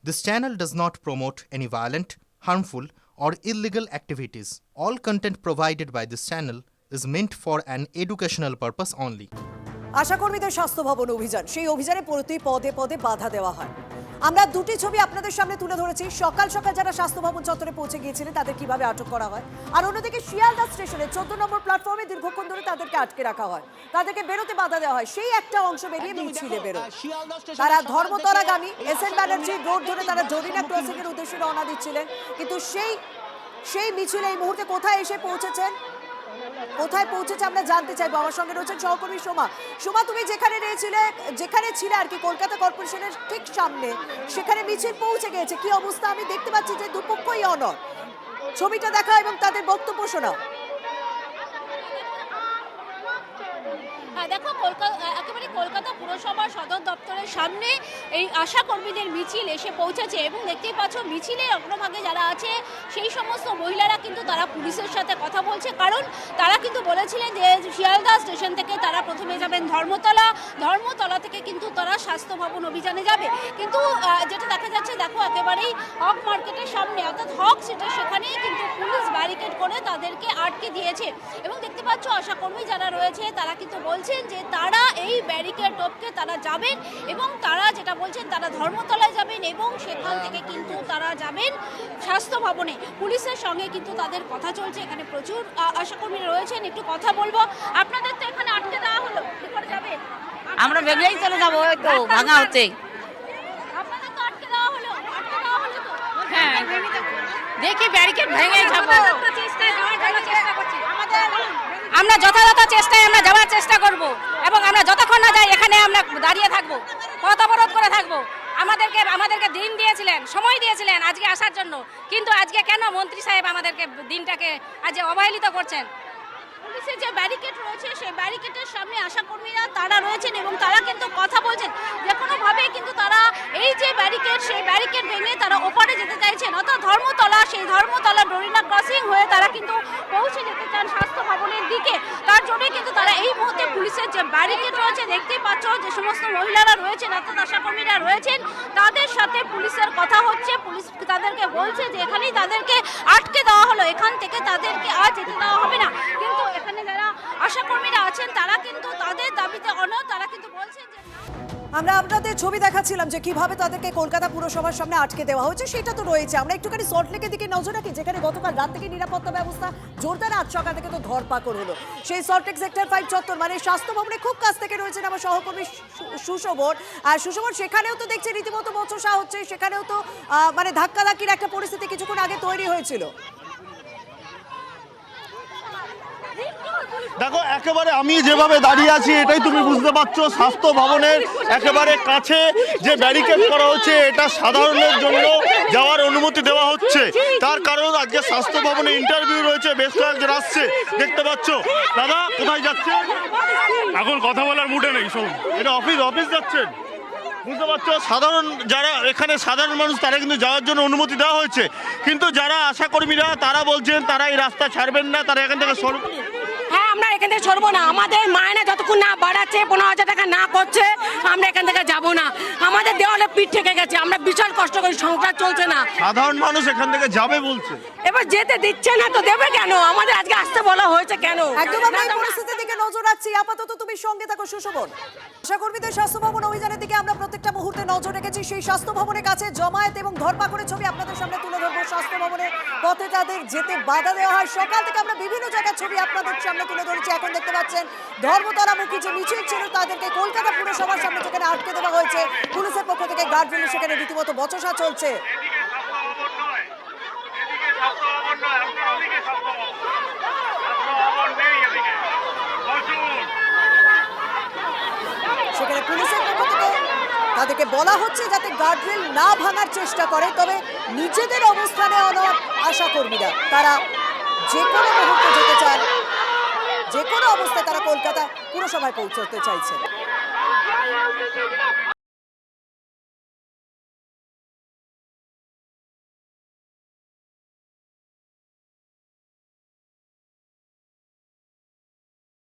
This channel does not promote any violent, harmful, or illegal activities. All content provided by this channel is meant for an educational purpose only. আশাকর্মীদের স্বাস্থ্য ভবন অভিযান, সেই অভিযানে প্রতি পদে পদে বাধা দেওয়া হয়। আমরা দুটি ছবি আপনাদের সামনে তুলে ধরেছি। সকাল সকাল যারা স্বাস্থ্য ভবন চত্বরে পৌঁছে গিয়েছিলেন তাদের কিভাবে আটক করা হয়, আর অন্যদিকে শিয়ালদা স্টেশনে 14 নম্বর প্ল্যাটফর্মে দীর্ঘক্ষণ ধরে তাদেরকে আটকে রাখা হয়, তাদেরকে বেরোতে বাধা দেওয়া হয়। সেই একটা অংশ বেরিয়ে মিছিলে বেরোয়। তারা ধর্মতলাগামী এসএন ব্যানার্জি রোড ধরে তারা জরিনা ক্রসিং এর উদ্দেশ্যে রওনা দিচ্ছিলেন, কিন্তু সেই মিছিলে এই মুহূর্তে কোথায় এসে পৌঁছেছেন, কোথায় পৌঁছেছে আমরা জানতে চাইবো। আমার সঙ্গে রয়েছেন সহকর্মী সোমা। সোমা, তুমি যেখানে ছিলে আর কি, কলকাতা কর্পোরেশনের ঠিক সামনে, সেখানে মিছিল পৌঁছে গিয়েছে। কি অবস্থা? আমি দেখতে পাচ্ছি যে দুপক্ষই অনড়। ছবিটা দেখা এবং তাদের বক্তব্য শোনাও। দেখো, একেবারে কলকাতা পুরসভার সদর দপ্তরের সামনে এই আশা কর্মীদের মিছিল এসে পৌঁছেছে এবং দেখতেই পাচ্ছ মিছিলের অগ্রভাগে যারা আছে সেই সমস্ত মহিলারা কিন্তু তারা পুলিশের সাথে কথা বলছে, কারণ তারা কিন্তু বলেছিলেন যে শিয়ালদা স্টেশন থেকে তারা প্রথমে যাবেন ধর্মতলা থেকে কিন্তু তারা স্বাস্থ্য ভবন অভিযানে যাবে। কিন্তু যেটা দেখা যাচ্ছে, দেখো একেবারেই হক মার্কেটের সামনে অর্থাৎ হক সিটের সেখানেই কিন্তু পুলিশ ব্যারিকেড করে তাদেরকে আটকে দিয়েছে এবং দেখতে পাচ্ছ আশাকর্মী যারা রয়েছে তারা কিন্তু বলছেন যে তারা এই ব্যারিকেড টপকে তারা যাবেন এবং তারা যেটা বলছেন তারা ধর্মতলায় যাবেন এবং সেখান থেকে কিন্তু তারা যাবেন স্বাস্থ্য ভবনে। পুলিশের সঙ্গে কিন্তু তাদের কথা চলছে। এখানে প্রচুর আশাকর্মীরা রয়েছেন, একটু কথা বলবো। আপনাদের তো এখানে আটকে দেওয়া হলো, কি করে যাবেন? আমরা বেরিয়েই চলে যাবো, ওই তো ভাঙা হচ্ছে। আপনাদের তো আটকে দেওয়া হলো তো। হ্যাঁ, দেখি ব্যারিকেড ভেঙে যাবো। আমরা যথাযথ চেষ্টায় আমরা যাওয়ার চেষ্টা করব এবং আমরা যতক্ষণ না যাই এখানে আমরা দাঁড়িয়ে থাকবো, পথ অবরোধ করে থাকবো। আমাদেরকে দিন দিয়েছিলেন, সময় দিয়েছিলেন আজকে আসার জন্য, কিন্তু আজকে কেন মন্ত্রী সাহেব আমাদেরকে দিনটাকে আজ অবহেলিত করছেন? পুলিশের যে ব্যারিকেড রয়েছে সেই ব্যারিকেডের সামনে আশাকর্মীরা তারা রয়েছেন এবং তারা কিন্তু কথা বলছেন যে কোনোভাবেই কিন্তু তারা এই যে ব্যারিকেড সেই ব্যারিকেড ভেঙে তারা ওপারে যেতে চাইছেন, অর্থাৎ সেই ধর্মতলা ডোরিনা ক্রসিং হয়ে তারা কিন্তু পৌঁছে যেতে চান স্বাস্থ্য ভবনের দিকে। তার জন্যই কিন্তু তারা এই মুহূর্তে পুলিশের যে ব্যারিকেড রয়েছে দেখতেই পাচ্ছ, যে সমস্ত মহিলারা রয়েছেন অর্থাৎ আশাকর্মীরা রয়েছেন তাদের সাথে পুলিশের কথা হচ্ছে। পুলিশ তাদেরকে বলছে যে এখানেই তাদেরকে আটকে দেওয়া হলো, এখান থেকে তাদেরকে আর যেতে দেওয়া হবে না। কিন্তু এখানে যারা আশাকর্মীরা আছেন তারা কিন্তু তাদের দাবিতে অনড়, তারা কিন্তু বলছেন যে আমরা আপনাদের ছবি দেখাচ্ছিলাম যে কিভাবে তাদেরকে কলকাতা পুরসভার সামনে আটকে দেওয়া হয়েছে, সেটা তো রয়েছে। আমরা একটুখানি সল্টলেকের দিকে নজর রাখি, যেখানে গতকাল রাত থেকে নিরাপত্তা ব্যবস্থা জোরদার, আজ সকাল থেকে তো ধরপাকড় হলো। সেই সল্টলেক সেক্টর 5 চত্বর মানে স্বাস্থ্য ভবনে খুব কাছ থেকে রয়েছেন আমার সহকর্মী সুশোভন। আর সুশোভন, সেখানেও তো দেখছি রীতিমতো বচসা হচ্ছে, সেখানেও তো মানে ধাক্কাধাক্কির একটা পরিস্থিতি কিছুক্ষণ আগে তৈরি হয়েছিল। দেখো, একেবারে আমি যেভাবে দাঁড়িয়ে আছি এটাই তুমি বুঝতে পারছো, স্বাস্থ্য ভবনের একেবারে কাছে যে ব্যারিকেড করা হচ্ছে এটা সাধারণের জন্য যাওয়ার অনুমতি দেওয়া হচ্ছে। তার কারণ আজকে স্বাস্থ্য ভবনে ইন্টারভিউ রয়েছে, বেশ কয়েকজন আসছে, দেখতে পাচ্ছ। দাদা কোথায় যাচ্ছে? এখন কথা বলার মুডে নেই, শোন, এটা অফিস যাচ্ছেন, বুঝতে পারছো। যারা এখানে সাধারণ মানুষ তারা কিন্তু যাওয়ার জন্য অনুমতি দেওয়া হয়েছে, কিন্তু যারা আশাকর্মীরা তারা বলছেন তারা এই রাস্তা ছাড়বেন না, তারা এখান থেকে সরবেন। হ্যাঁ, আমরা এখান থেকে সরবো না। আমাদের মায়না যতক্ষণ না বাড়াচ্ছে, 15,000 টাকা না করছে, আমরা এখান থেকে যাবো না। আমাদের দেওয়ালে পিঠ থেকে গেছে, আমরা বিশাল কষ্ট করি, সংসার চলছে না। সাধারণ মানুষ এখান থেকে যাবে বলছে, এবার যেতে দিচ্ছে না তো দেবে কেন? আমাদের আজকে আসতে বলা হয়েছে কেন? একদম আমরা এই পরিস্থিতির দিকে নজর রাখছি। আপাতত তুমি সঙ্গে থাকো সুশোভন। আশাকর্মীদের স্বাস্থ্য ভবন অভিযানের দিকে আমরা প্রত্যেকটা মুহূর্তে নজর রেখেছি। সেই স্বাস্থ্য ভবনের কাছে জমায়েত এবং ধরপাকড়ের ছবি আপনাদের সামনে তুলে ধরবো। স্বাস্থ্য ভবনের পথে তাদের যেতে বাধা দেওয়া হয়। সকাল থেকে আমরা বিভিন্ন জায়গার ছবি আপনাদের সামনে তুলে ধরেছি। এখন দেখতে পাচ্ছেন ধর্মতলামুখী যে মিছিল ছিল তাদেরকে কলকাতা পুরসভার সামনে যেখানে আটকে দেওয়া হয়েছে পুলিশের পক্ষ থেকে গার্ডরিল, সেখানে রীতিমতো বচসা চলছে। সেখানে পুলিশের পক্ষ থেকে তাদেরকে বলা হচ্ছে যাতে গার্ডরেল না ভাঙার চেষ্টা করে, তবে নিজেদের অবস্থানে অনড় আশাকর্মীরা। তারা যে কোনো মুহূর্তে যেতে চান, যে কোনো অবস্থায় তারা কলকাতা পুরসভায় পৌঁছতে চাইছেন।